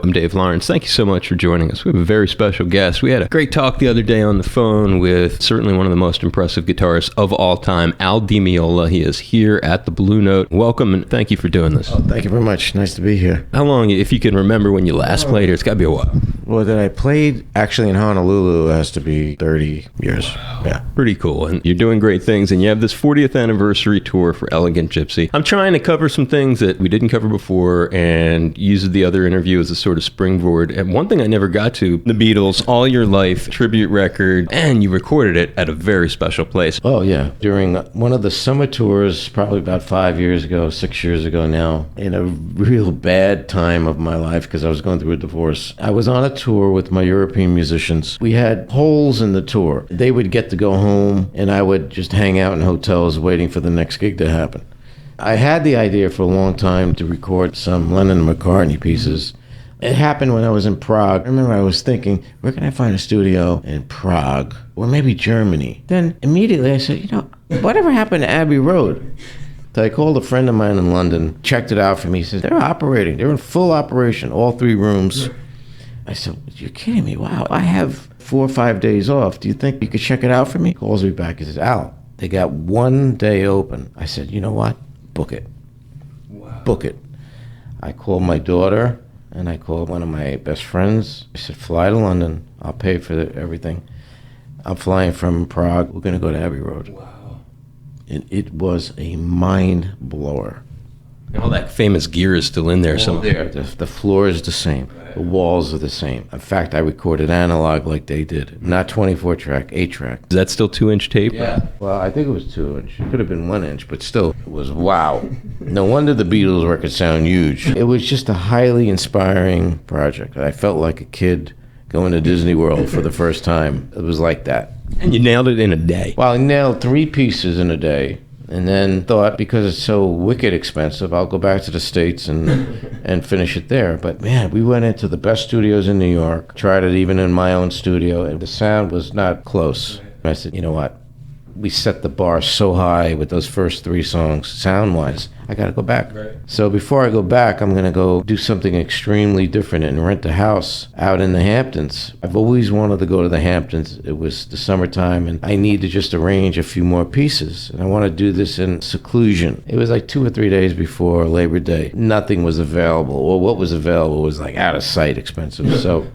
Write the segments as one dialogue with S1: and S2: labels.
S1: I'm Dave Lawrence. Thank you so much for joining us. We have a very special guest. We had a great talk the other day on the phone with certainly one of the most impressive guitarists of all time, Al Di Meola. He is here at the Blue Note. Welcome, and thank you for doing this.
S2: Oh, thank you very much. Nice to be here.
S1: How long, if you can remember when you last played here, it's got to be a while.
S2: Well, that I played actually in Honolulu has to be 30 years. Yeah.
S1: Pretty cool. And you're doing great things, and you have this 40th anniversary tour for Elegant Gypsy. I'm trying to cover some things that we didn't cover before and use the other interview as a sort of springboard. And one thing I never got to, the Beatles, All Your Life, tribute record, and you recorded it at a very special place.
S2: Oh, yeah. During one of the summer tours, probably about 5 years ago, 6 years ago now, in a real bad time of my life because I was going through a divorce. I was on a tour with my European musicians. We had holes in the tour. They would get to go home, and I would just hang out in hotels waiting for the next gig to happen. I had the idea for a long time to record some Lennon and McCartney pieces. It happened when I was in Prague. I remember I was thinking, where can I find a studio in Prague? Or maybe Germany. Then immediately I said, whatever happened to Abbey Road? So I called a friend of mine in London, checked it out for me. He said, they're operating. They're in full operation, all 3 rooms. I said, you're kidding me. Wow, I have 4 or 5 days off. Do you think you could check it out for me? He calls me back. He says, Al, they got 1 day open. I said, you know what? Book it. Wow. Book it. I called my daughter. And I called one of my best friends. I said, fly to London. I'll pay for everything. I'm flying from Prague. We're going to go to Abbey Road. Wow. And it was a mind blower.
S1: And all that famous gear is still in there somewhere.
S2: The floor is the same. The walls are the same. In fact, I recorded analog like they did. Not 24-track, 8-track.
S1: Is that still 2-inch tape?
S2: Yeah. Well, I think it was 2-inch. It could have been 1-inch, but still, it was wow. No wonder the Beatles records sound huge. It was just a highly inspiring project. I felt like a kid going to Disney World for the first time. It was like that.
S1: And you nailed it in a day.
S2: Well, I nailed 3 pieces in a day. And then thought, because it's so wicked expensive, I'll go back to the States and finish it there. But man, we went into the best studios in New York, tried it even in my own studio, and the sound was not close. I said, you know what? We set the bar so high with those first 3 songs, sound-wise, I got to go back. Right. So before I go back, I'm going to go do something extremely different and rent a house out in the Hamptons. I've always wanted to go to the Hamptons. It was the summertime, and I need to just arrange a few more pieces. And I want to do this in seclusion. It was like 2 or 3 days before Labor Day. Nothing was available, or what was available was like out of sight expensive. So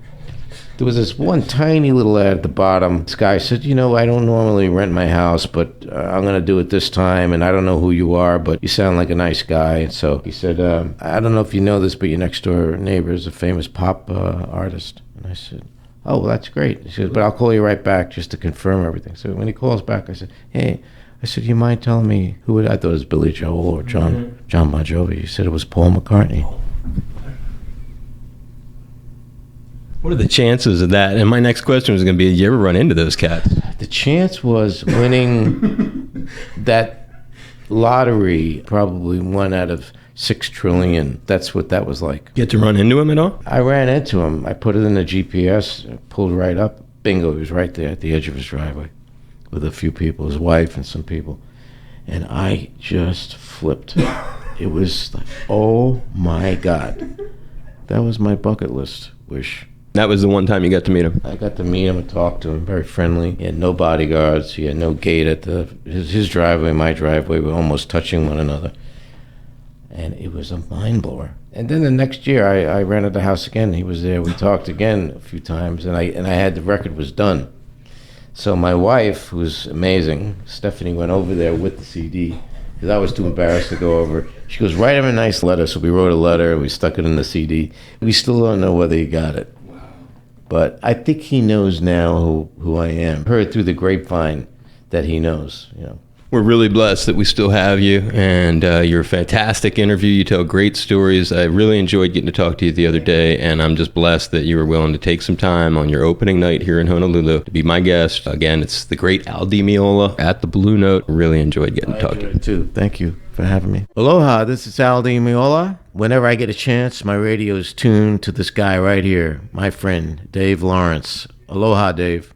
S2: there was this one tiny little ad at the bottom. This guy said, I don't normally rent my house, but I'm going to do it this time, and I don't know who you are, but you sound like a nice guy. And so he said, I don't know if you know this, but your next door neighbor is a famous pop artist. And I said, oh, well, that's great. He said, but I'll call you right back just to confirm everything. So when he calls back, I said, hey, you mind telling me who it? I thought it was Billy Joel or John Bon Jovi. He said it was Paul McCartney.
S1: What are the chances of that? And my next question was going to be, did you ever run into those cats?
S2: The chance was winning that lottery, probably 1 out of 6 trillion. That's what that was like.
S1: You had to run into him at all?
S2: I ran into him. I put it in the GPS, pulled right up. Bingo, he was right there at the edge of his driveway with a few people, his wife and some people. And I just flipped. It was like, oh my God. That was my bucket list wish.
S1: That was the one time you got to meet him?
S2: I got to meet him and talk to him. Very friendly. He had no bodyguards. He had no gate at his driveway, my driveway. We were almost touching one another. And it was a mind blower. And then the next year, I rented the house again. He was there. We talked again a few times, and I had the record was done. So my wife, who's amazing, Stephanie, went over there with the CD because I was too embarrassed to go over. She goes, write him a nice letter. So we wrote a letter. We stuck it in the CD. We still don't know whether he got it. But I think he knows now who I am. Heard through the grapevine that he knows,
S1: We're really blessed that we still have you, and you're a fantastic interview. You tell great stories. I really enjoyed getting to talk to you the other day, and I'm just blessed that you were willing to take some time on your opening night here in Honolulu to be my guest. Again, it's the great Al Di Meola at the Blue Note. Really enjoyed getting to talk to you.
S2: Too. Thank you for having me. Aloha, this is Al Di Meola. Whenever I get a chance, my radio is tuned to this guy right here, my friend, Dave Lawrence. Aloha, Dave.